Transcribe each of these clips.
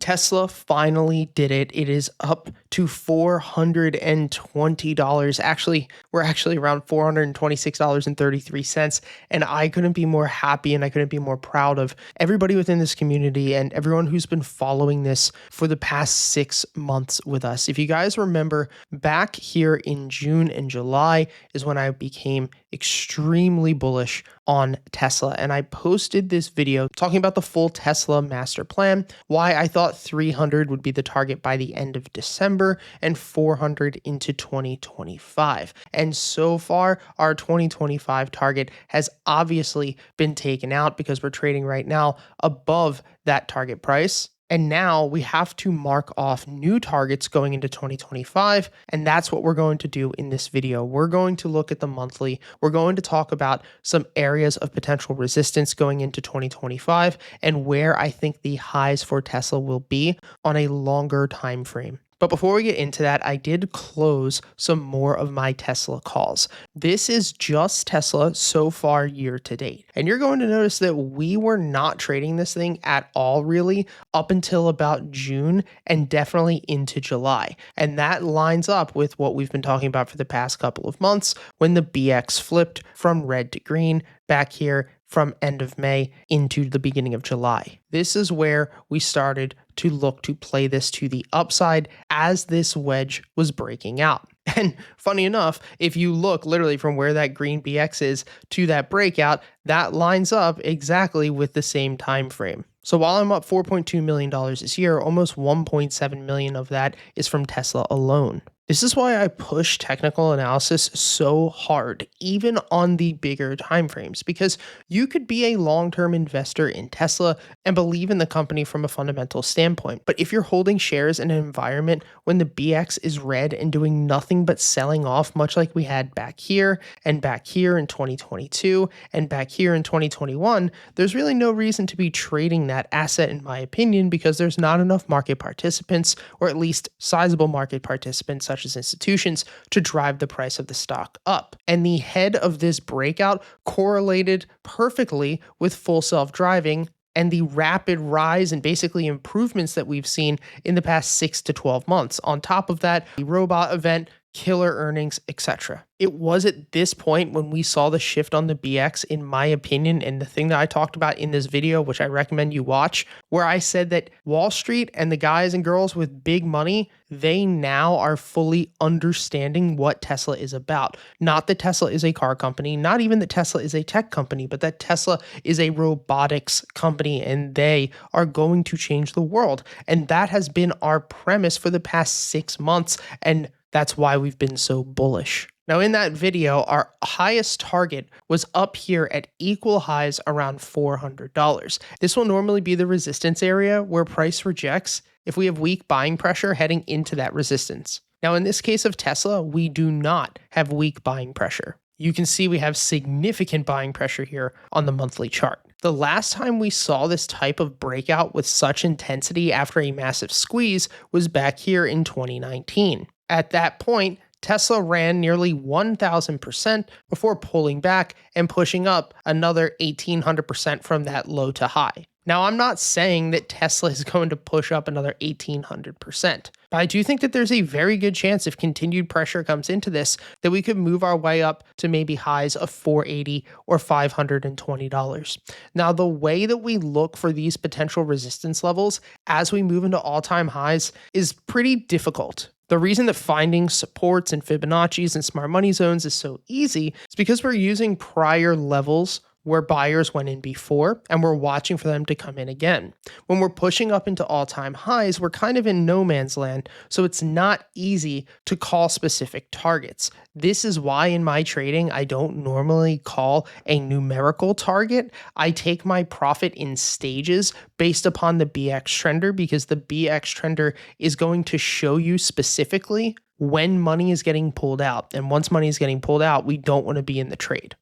Tesla finally did it. It is up to $420. Actually, we're actually around $426.33. And I couldn't be more happy and I couldn't be more proud of everybody within this community and everyone who's been following this for the past 6 months with us. If you guys remember, back here in June and July is when I became extremely bullish on Tesla. And I posted this video talking about the full Tesla master plan, why I thought 300 would be the target by the end of December and 400 into 2025. And so far, our 2025 target has obviously been taken out because we're trading right now above that target price. And now we have to mark off new targets going into 2025. And that's what we're going to do in this video. We're going to look at the monthly. We're going to talk about some areas of potential resistance going into 2025 and where I think the highs for Tesla will be on a longer time frame. But before we get into that, I did close some more of my Tesla calls. This is just Tesla so far year to date. And you're going to notice that we were not trading this thing at all really up until about June and definitely into July. And that lines up with what we've been talking about for the past couple of months when the BX flipped from red to green back here from end of May into the beginning of July. This is where we started to look to play this to the upside as this wedge was breaking out. And funny enough, if you look literally from where that green BX is to that breakout, that lines up exactly with the same time frame. So while I'm up $4.2 million this year, almost 1.7 million of that is from Tesla alone. This is why I push technical analysis so hard, even on the bigger timeframes, because you could be a long-term investor in Tesla and believe in the company from a fundamental standpoint. But if you're holding shares in an environment when the BX is red and doing nothing but selling off, much like we had back here in 2022 and back here in 2021, there's really no reason to be trading that asset, in my opinion, because there's not enough market participants, or at least sizable market participants, such as institutions, to drive the price of the stock up. And the head of this breakout correlated perfectly with full self-driving and the rapid rise and basically improvements that we've seen in the past 6 to 12 months. On top of that, the robot event, killer earnings, etc. It was at this point when we saw the shift on the BX, in my opinion, and the thing that I talked about in this video, which I recommend you watch, where I said that Wall Street and the guys and girls with big money, they now are fully understanding what Tesla is about. Not that Tesla is a car company, not even that Tesla is a tech company, but that Tesla is a robotics company and they are going to change the world. And that has been our premise for the past 6 months. And that's why we've been so bullish. Now in that video, our highest target was up here at equal highs around $400. This will normally be the resistance area where price rejects if we have weak buying pressure heading into that resistance. Now in this case of Tesla, we do not have weak buying pressure. You can see we have significant buying pressure here on the monthly chart. The last time we saw this type of breakout with such intensity after a massive squeeze was back here in 2019. At that point, Tesla ran nearly 1,000% before pulling back and pushing up another 1,800% from that low to high. Now, I'm not saying that Tesla is going to push up another 1,800%, but I do think that there's a very good chance if continued pressure comes into this that we could move our way up to maybe highs of $480 or $520. Now, the way that we look for these potential resistance levels as we move into all-time highs is pretty difficult. The reason that finding supports and Fibonacci's and smart money zones is so easy is because we're using prior levels where buyers went in before, and we're watching for them to come in again. When we're pushing up into all-time highs, we're kind of in no man's land, so it's not easy to call specific targets. This is why in my trading, I don't normally call a numerical target. I take my profit in stages based upon the BX trender, because the BX trender is going to show you specifically when money is getting pulled out. And once money is getting pulled out, we don't want to be in the trade.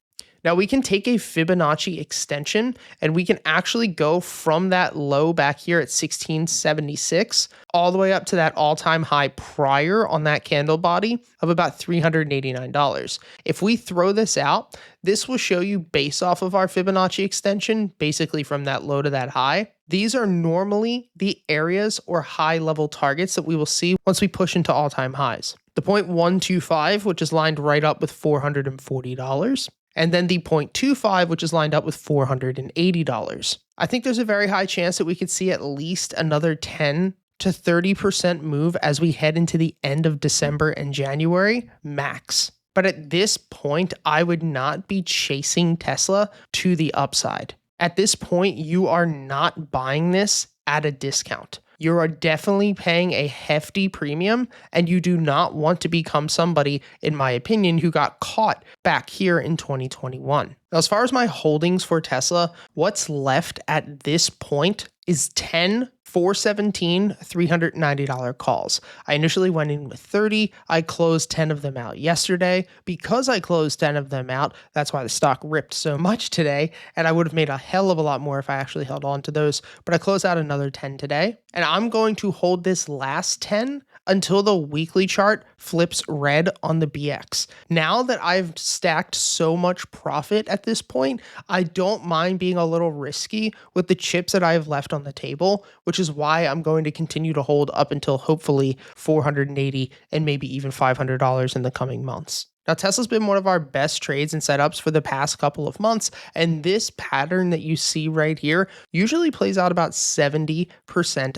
Now we can take a Fibonacci extension and we can actually go from that low back here at 1676 all the way up to that all-time high prior on that candle body of about $389. If we throw this out, this will show you based off of our Fibonacci extension, basically from that low to that high, These are normally the areas or high level targets that we will see once we push into all-time highs. The 0.125, which is lined right up with $440, and then the 0.25, which is lined up with $480. I think there's a very high chance that we could see at least another 10 to 30% move as we head into the end of December and January, max. But at this point, I would not be chasing Tesla to the upside. At this point, you are not buying this at a discount. You are definitely paying a hefty premium, and you do not want to become somebody, in my opinion, who got caught back here in 2021. Now, as far as my holdings for Tesla, what's left at this point is 10 417 $390 calls. I initially went in with 30. I closed 10 of them out yesterday. Because I closed 10 of them out, that's why the stock ripped so much today, and I would have made a hell of a lot more if I actually held on to those, but I closed out another 10 today, and I'm going to hold this last 10 until the weekly chart flips red on the BX. Now that I've stacked so much profit at this point, I don't mind being a little risky with the chips that I have left on the table, which is why I'm going to continue to hold up until hopefully $480 and maybe even $500 in the coming months. Now, Tesla's been one of our best trades and setups for the past couple of months, and this pattern that you see right here usually plays out about 70%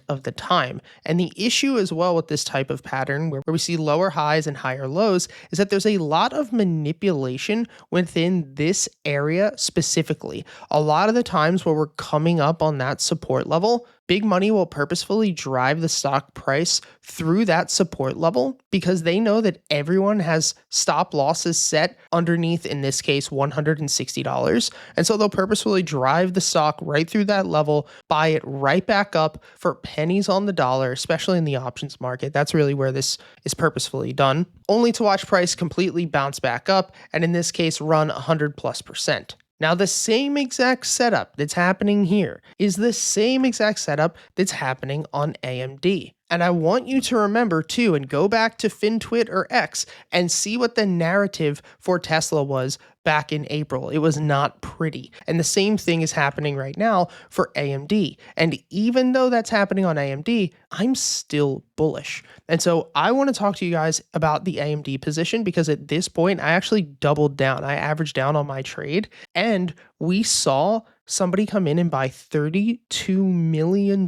of the time. And the issue as well with this type of pattern, where we see lower highs and higher lows, is that there's a lot of manipulation within this area specifically. A lot of the times where we're coming up on that support level, big money will purposefully drive the stock price through that support level because they know that everyone has stop losses set underneath, in this case, $160. And so they'll purposefully drive the stock right through that level, buy it right back up for pennies on the dollar, especially in the options market. That's really where this is purposefully done, only to watch price completely bounce back up, and in this case, run 100+%. Now, the same exact setup that's happening here is the same exact setup that's happening on AMD. And I want you to remember too, and go back to FinTwit or X and see what the narrative for Tesla was back in April. It was not pretty. And the same thing is happening right now for AMD. And even though that's happening on AMD, I'm still bullish. And so I want to talk to you guys about the AMD position because at this point, I actually doubled down. I averaged down on my trade, and we saw somebody come in and buy $32 million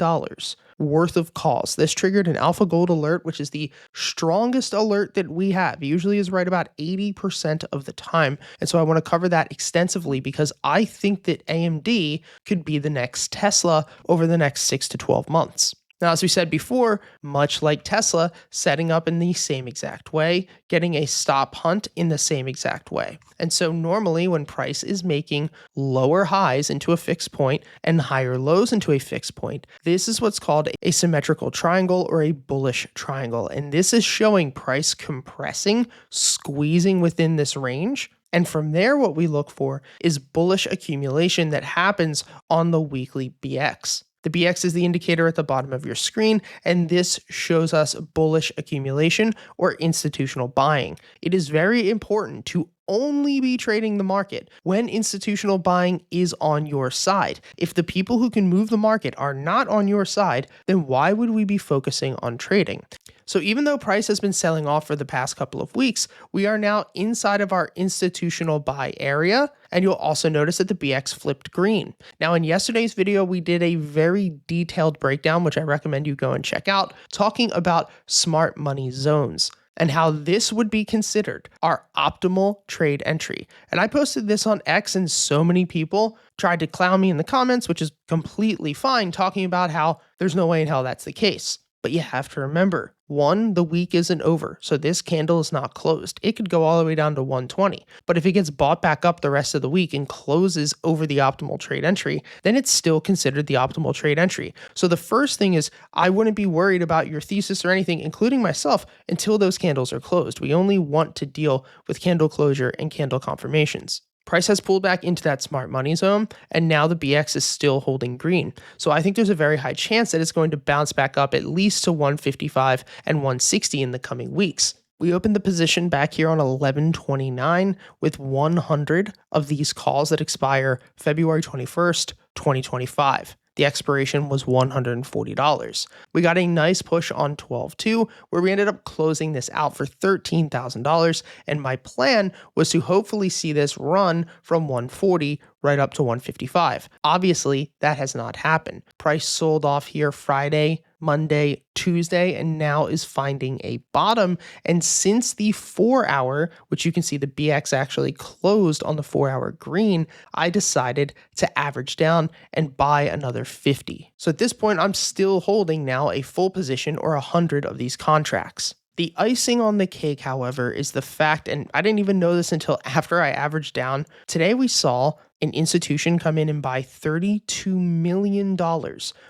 worth of calls. This triggered an alpha gold alert, which is the strongest alert that we have. It usually is right about 80% of the time. And so I want to cover that extensively because I think that AMD could be the next Tesla over the next 6 to 12 months. Now, as we said before, much like Tesla, setting up in the same exact way, getting a stop hunt in the same exact way. And so normally when price is making lower highs into a fixed point and higher lows into a fixed point, this is what's called a symmetrical triangle or a bullish triangle. And this is showing price compressing, squeezing within this range. And from there, what we look for is bullish accumulation that happens on the weekly BX. The BX is the indicator at the bottom of your screen, and this shows us bullish accumulation or institutional buying. It is very important to only be trading the market when institutional buying is on your side. If the people who can move the market are not on your side, then why would we be focusing on trading? So even though price has been selling off for the past couple of weeks, we are now inside of our institutional buy area, and you'll also notice that the BX flipped green. Now in yesterday's video, we did a very detailed breakdown, which I recommend you go and check out, talking about smart money zones and how this would be considered our optimal trade entry. And I posted this on X, and so many people tried to clown me in the comments, which is completely fine, talking about how there's no way in hell that's the case. But you have to remember, one, the week isn't over, so this candle is not closed. It could go all the way down to 120. But if it gets bought back up the rest of the week and closes over the optimal trade entry, then it's still considered the optimal trade entry. So the first thing is, I wouldn't be worried about your thesis or anything, including myself, until those candles are closed. We only want to deal with candle closure and candle confirmations. Price has pulled back into that smart money zone, and now the BX is still holding green. So I think there's a very high chance that it's going to bounce back up at least to 155 and 160 in the coming weeks. We opened the position back here on 11/29 with 100 of these calls that expire February 21st, 2025. The expiration was $140. We got a nice push on 12/2 where we ended up closing this out for $13,000, and my plan was to hopefully see this run from 140 right up to 155. Obviously, that has not happened. Price sold off here Friday, Monday, Tuesday, and now is finding a bottom. And since the 4-hour, which you can see the BX actually closed on the 4-hour green, I decided to average down and buy another 50. So at this point, I'm still holding now a full position or 100 of these contracts. The icing on the cake, however, is the fact, and I didn't even know this until after I averaged down, today we saw an institution come in and buy $32 million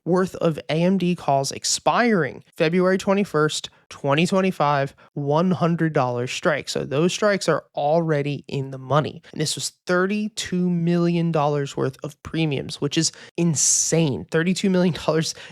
worth of AMD calls expiring February 21st, 2025, $100 strike. So those strikes are already in the money. And this was $32 million worth of premiums, which is insane. $32 million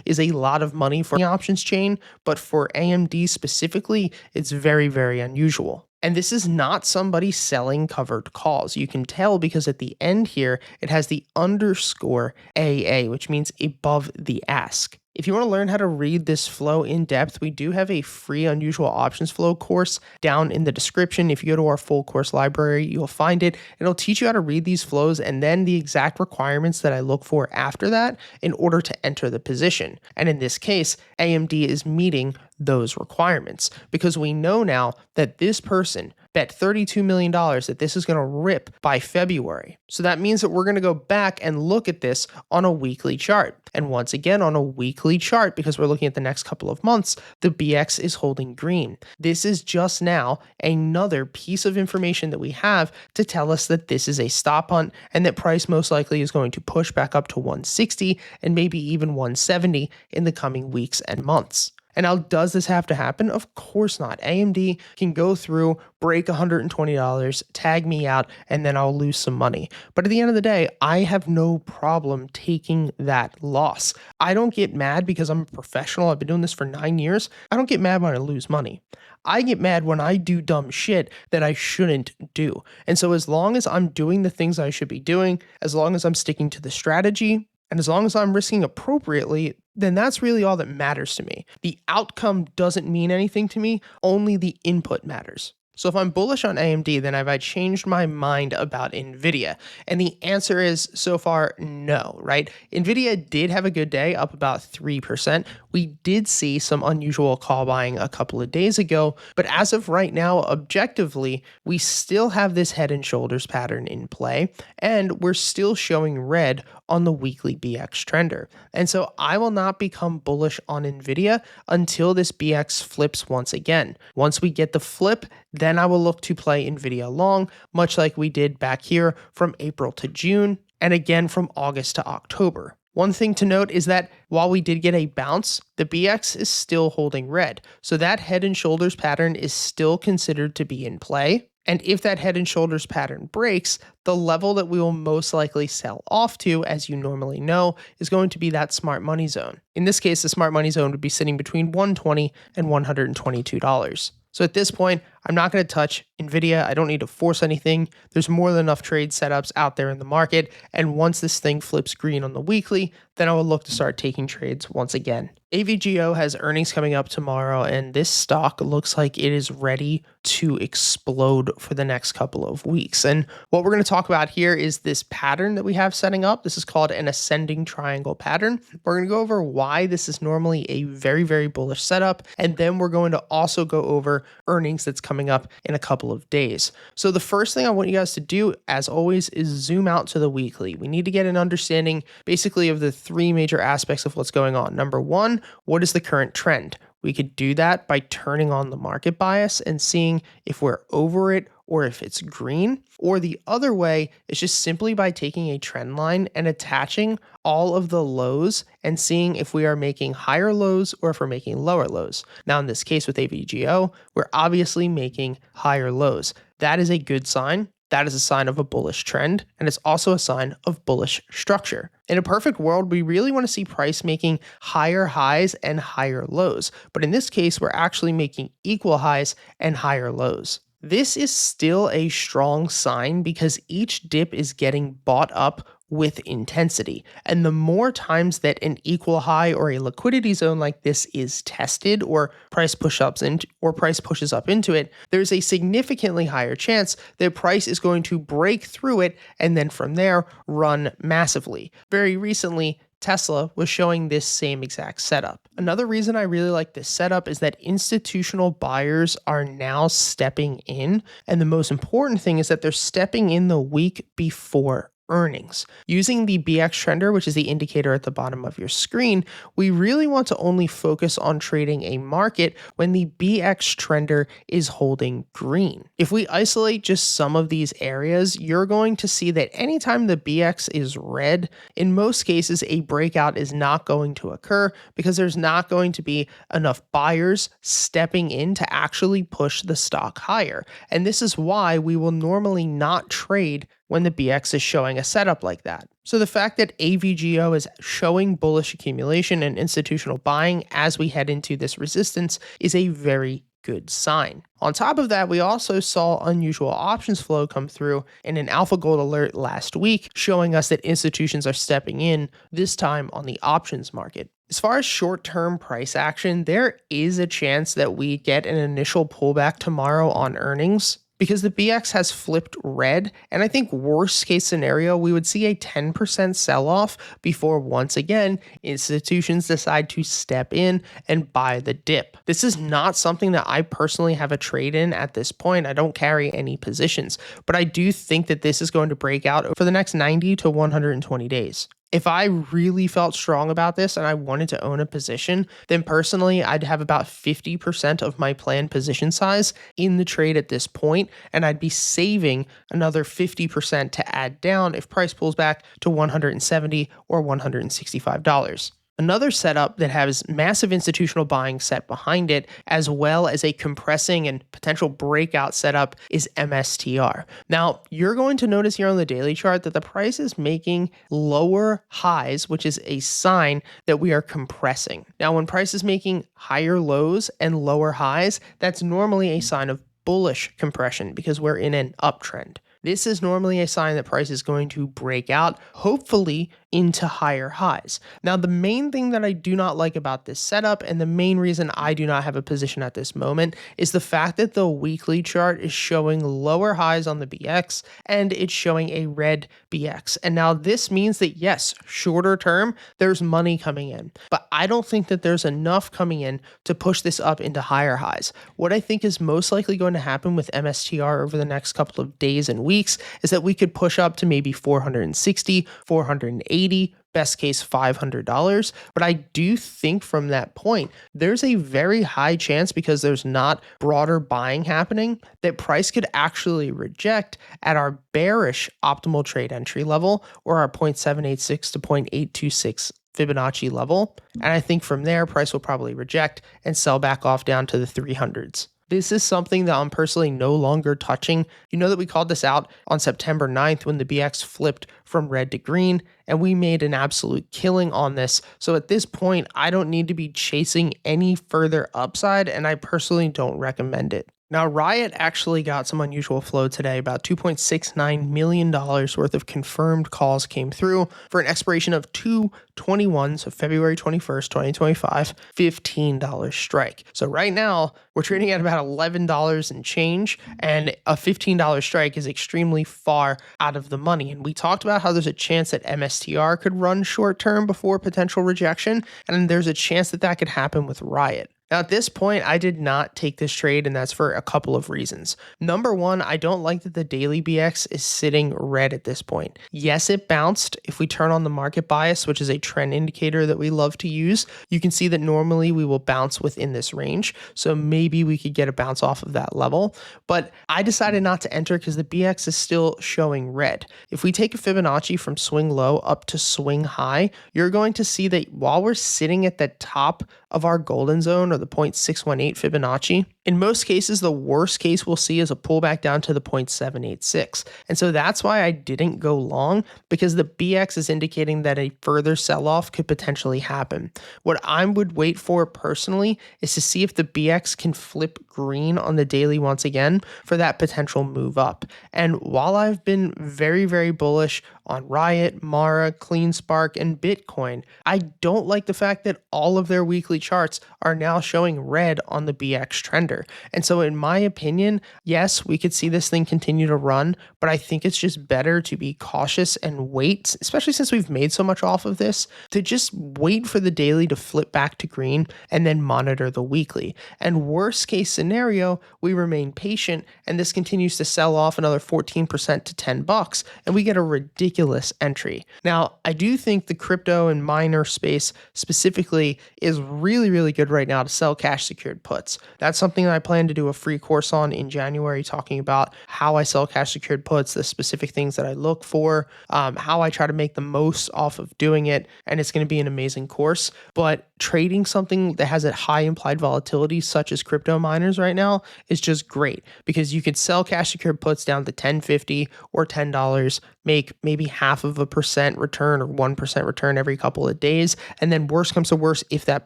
is a lot of money for the options chain, but for AMD specifically, it's very, very unusual. And this is not somebody selling covered calls. You can tell because at the end here, it has the underscore AA, which means above the ask. If you want to learn how to read this flow in depth, we do have a free unusual options flow course down in the description. If you go to our full course library, you'll find it. It'll teach you how to read these flows and then the exact requirements that I look for after that in order to enter the position. And in this case, AMD is meeting those requirements because we know now that this person bet $32 million that this is going to rip by February. So that means that we're going to go back and look at this on a weekly chart. And once again, on a weekly chart, because we're looking at the next couple of months, the BX is holding green. This is just now another piece of information that we have to tell us that this is a stop hunt and that price most likely is going to push back up to 160 and maybe even 170 in the coming weeks and months. And now, does this have to happen? Of course not. AMD can go through, break $120, tag me out, and then I'll lose some money. But at the end of the day, I have no problem taking that loss. I don't get mad because I'm a professional. I've been doing this for 9 years. I don't get mad when I lose money. I get mad when I do dumb shit that I shouldn't do. And so as long as I'm doing the things I should be doing, as long as I'm sticking to the strategy, and as long as I'm risking appropriately, then that's really all that matters to me. The outcome doesn't mean anything to me, only the input matters. So if I'm bullish on AMD, then have I changed my mind about Nvidia? And the answer is so far no, right? Nvidia did have a good day, up about 3%. We did see some unusual call buying a couple of days ago, but as of right now, objectively, we still have this head and shoulders pattern in play, and we're still showing red on the weekly BX trender. And so I will not become bullish on Nvidia until this BX flips once again. Once we get the flip, then I will look to play Nvidia long, much like we did back here from April to June, and again from August to October. One thing to note is that while we did get a bounce, the BX is still holding red. So that head and shoulders pattern is still considered to be in play. And if that head and shoulders pattern breaks, the level that we will most likely sell off to, as you normally know, is going to be that smart money zone. In this case, the smart money zone would be sitting between $120 and $122. So at this point, I'm not going to touch Nvidia. I don't need to force anything. There's more than enough trade setups out there in the market. And once this thing flips green on the weekly, then I will look to start taking trades once again. AVGO has earnings coming up tomorrow, and this stock looks like it is ready to explode for the next couple of weeks. And what we're going to talk about here is this pattern that we have setting up. This is called an ascending triangle pattern. We're going to go over why this is normally a very, very bullish setup. And then we're going to also go over earnings that's coming up in a couple of days. So the first thing I want you guys to do, as always, is zoom out to the weekly. We need to get an understanding basically of the three major aspects of what's going on. Number one, what is the current trend? We could do that by turning on the market bias and seeing if we're over it or if it's green. Or the other way is just simply by taking a trend line and attaching all of the lows and seeing if we are making higher lows or if we're making lower lows. Now, in this case with AVGO, we're obviously making higher lows. That is a good sign. That is a sign of a bullish trend, and it's also a sign of bullish structure. In a perfect world, we really want to see price making higher highs and higher lows. But in this case, we're actually making equal highs and higher lows. This is still a strong sign because each dip is getting bought up with intensity. And the more times that an equal high or a liquidity zone like this is tested or price pushes up into it, there's a significantly higher chance that price is going to break through it and then from there run massively. Very recently, Tesla was showing this same exact setup. Another reason I really like this setup is that institutional buyers are now stepping in. And the most important thing is that they're stepping in the week before earnings. Using the BX trender, which is the indicator at the bottom of your screen, we really want to only focus on trading a market when the BX trender is holding green. If we isolate just some of these areas, you're going to see that anytime the BX is red, in most cases, a breakout is not going to occur because there's not going to be enough buyers stepping in to actually push the stock higher. And this is why we will normally not trade when the BX is showing a setup like that. So the fact that AVGO is showing bullish accumulation and institutional buying as we head into this resistance is a very good sign. On top of that, we also saw unusual options flow come through in an AlphaGo alert last week, showing us that institutions are stepping in, this time on the options market. As far as short-term price action, there is a chance that we get an initial pullback tomorrow on earnings, because the BX has flipped red, and I think worst case scenario, we would see a 10% sell-off before once again, institutions decide to step in and buy the dip. This is not something that I personally have a trade in at this point. I don't carry any positions, but I do think that this is going to break out over the next 90 to 120 days. If I really felt strong about this and I wanted to own a position, then personally, I'd have about 50% of my planned position size in the trade at this point, and I'd be saving another 50% to add down if price pulls back to $170 or $165. Another setup that has massive institutional buying set behind it, as well as a compressing and potential breakout setup, is MSTR. Now, you're going to notice here on the daily chart that the price is making lower highs, which is a sign that we are compressing. Now, when price is making higher lows and lower highs, that's normally a sign of bullish compression because we're in an uptrend. This is normally a sign that price is going to break out, hopefully into higher highs. Now, the main thing that I do not like about this setup, and the main reason I do not have a position at this moment, is the fact that the weekly chart is showing lower highs on the BX and it's showing a red BX. And now this means that yes, shorter term, there's money coming in, but I don't think that there's enough coming in to push this up into higher highs. What I think is most likely going to happen with MSTR over the next couple of days and weeks is that we could push up to maybe 460, 480, best case $500. But I do think from that point, there's a very high chance, because there's not broader buying happening, that price could actually reject at our bearish optimal trade entry level, or our 0.786 to 0.826 Fibonacci level. And I think from there, price will probably reject and sell back off down to the 300s. This is something that I'm personally no longer touching. You know that we called this out on September 9th when the BX flipped from red to green, and we made an absolute killing on this. So at this point, I don't need to be chasing any further upside, and I personally don't recommend it. Now, Riot actually got some unusual flow today. About $2.69 million worth of confirmed calls came through for an expiration of 2/21, so February 21st, 2025, $15 strike. So right now, we're trading at about $11 and change, and a $15 strike is extremely far out of the money. And we talked about how there's a chance that MSTR could run short term before potential rejection, and there's a chance that that could happen with Riot. Now, at this point, I did not take this trade, and that's for a couple of reasons. Number one, I don't like that the daily BX is sitting red at this point. Yes, it bounced. If we turn on the market bias, which is a trend indicator that we love to use, you can see that normally we will bounce within this range. So maybe we could get a bounce off of that level. But I decided not to enter because the BX is still showing red. If we take a Fibonacci from swing low up to swing high, you're going to see that while we're sitting at the top of our golden zone, or the 0.618 Fibonacci, In most cases, the worst case we'll see is a pullback down to the 0.786. And so that's why I didn't go long, because the BX is indicating that a further sell-off could potentially happen. What I would wait for personally is to see if the BX can flip green on the daily once again for that potential move up. And while I've been very, very bullish on Riot, Mara, CleanSpark, and Bitcoin, I don't like the fact that all of their weekly charts are now showing red on the BX trender. And so in my opinion, yes, we could see this thing continue to run, but I think it's just better to be cautious and wait, especially since we've made so much off of this, to just wait for the daily to flip back to green and then monitor the weekly. And worst case scenario, we remain patient and this continues to sell off another 14% to $10 and we get a ridiculous entry. Now, I do think the crypto and miner space specifically is really, really good right now to sell cash secured puts. That's something that I plan to do a free course on in January, talking about how I sell cash secured puts, the specific things that I look for, how I try to make the most off of doing it. And it's going to be an amazing course. But trading something that has a high implied volatility, such as crypto miners right now, is just great, because you could sell cash secured puts down to $10.50 or $10, make maybe 0.5% return or 1% return every couple of days. And then worst comes to worst, if that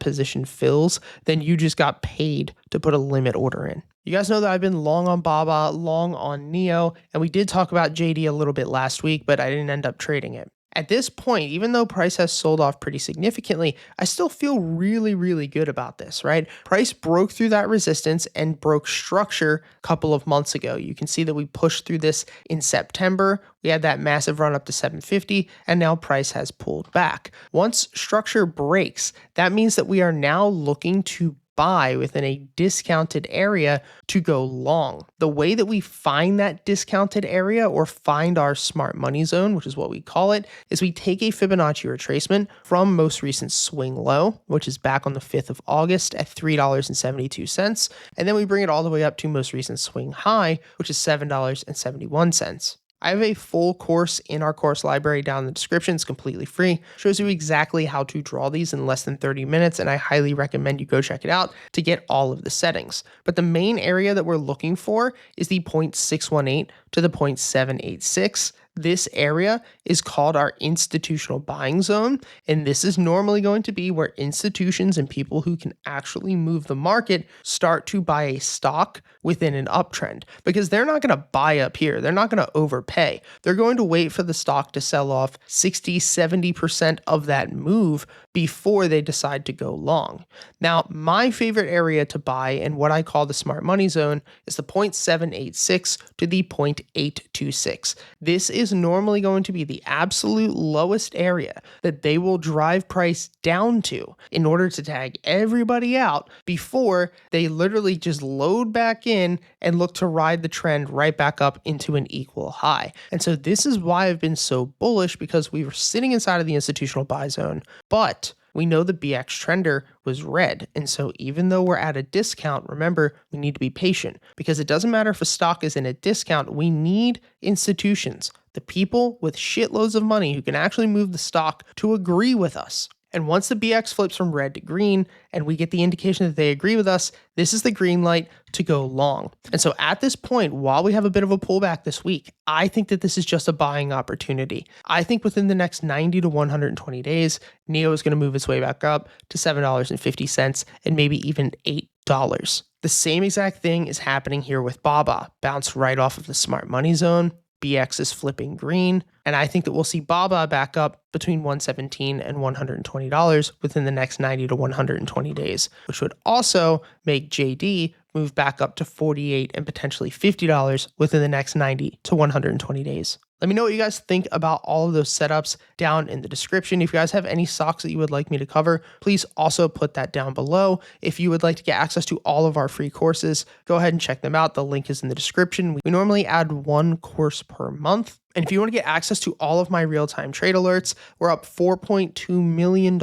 position fills, then you just got paid to put a limit order in. You guys know that I've been long on Baba, long on Neo, and we did talk about JD a little bit last week, but I didn't end up trading it. At this point, even though price has sold off pretty significantly, I still feel really, really good about this, right? Price broke through that resistance and broke structure a couple of months ago. You can see that we pushed through this in September. We had that massive run up to 750, and now price has pulled back. Once structure breaks, that means that we are now looking to buy within a discounted area to go long. The way that we find that discounted area, or find our smart money zone, which is what we call it, is we take a Fibonacci retracement from most recent swing low, which is back on the 5th of August at $3.72, and then we bring it all the way up to most recent swing high, which is $7.71. I have a full course in our course library down in the description. It's completely free. Shows you exactly how to draw these in less than 30 minutes, and I highly recommend you go check it out to get all of the settings. But the main area that we're looking for is the 0.618 to the 0.786. This area is called our institutional buying zone, and this is normally going to be where institutions and people who can actually move the market start to buy a stock within an uptrend, because they're not going to buy up here. They're not going to overpay. They're going to wait for the stock to sell off 60-70% of that move before they decide to go long. Now, my favorite area to buy and what I call the smart money zone is the 0.786 to the 0.826. This is normally going to be the absolute lowest area that they will drive price down to in order to tag everybody out before they literally just load back in and look to ride the trend right back up into an equal high. And so this is why I've been so bullish, because we were sitting inside of the institutional buy zone, but we know the BX trender was red. And so even though we're at a discount, remember, we need to be patient, because it doesn't matter if a stock is in a discount. We need institutions, the people with shitloads of money who can actually move the stock, to agree with us. And once the BX flips from red to green and we get the indication that they agree with us, this is the green light to go long. And so at this point, while we have a bit of a pullback this week, I think that this is just a buying opportunity. I think within the next 90 to 120 days, NEO is going to move its way back up to $7.50 and maybe even $8. The same exact thing is happening here with BABA. Bounce right off of the smart money zone. BX is flipping green, and I think that we'll see BABA back up between $117 and $120 within the next 90 to 120 days, which would also make JD move back up to $48 and potentially $50 within the next 90 to 120 days. Let me know what you guys think about all of those setups down in the description. If you guys have any stocks that you would like me to cover, please also put that down below. If you would like to get access to all of our free courses, go ahead and check them out. The link is in the description. We normally add one course per month. And if you want to get access to all of my real-time trade alerts, we're up $4.2 million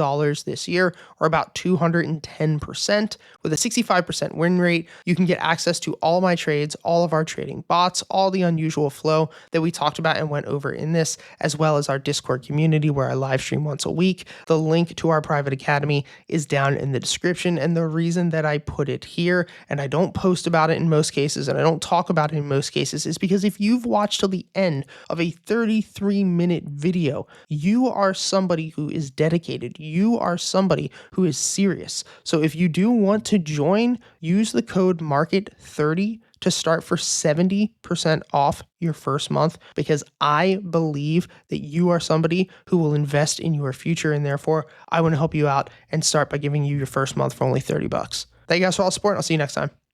this year, or about 210%, with a 65% win rate. You can get access to all of my trades, all of our trading bots, all the unusual flow that we talked about and and went over in this, as well as our Discord community where I live stream once a week. The link to our private academy is down in the description. And the reason that I put it here and I don't post about it in most cases and I don't talk about it in most cases is because if you've watched till the end of a 33-minute video, you are somebody who is dedicated. You are somebody who is serious. So if you do want to join, use the code MARKET30 to start for 70% off your first month, because I believe that you are somebody who will invest in your future, and therefore I want to help you out and start by giving you your first month for only $30. Thank you guys for all the support. I'll see you next time.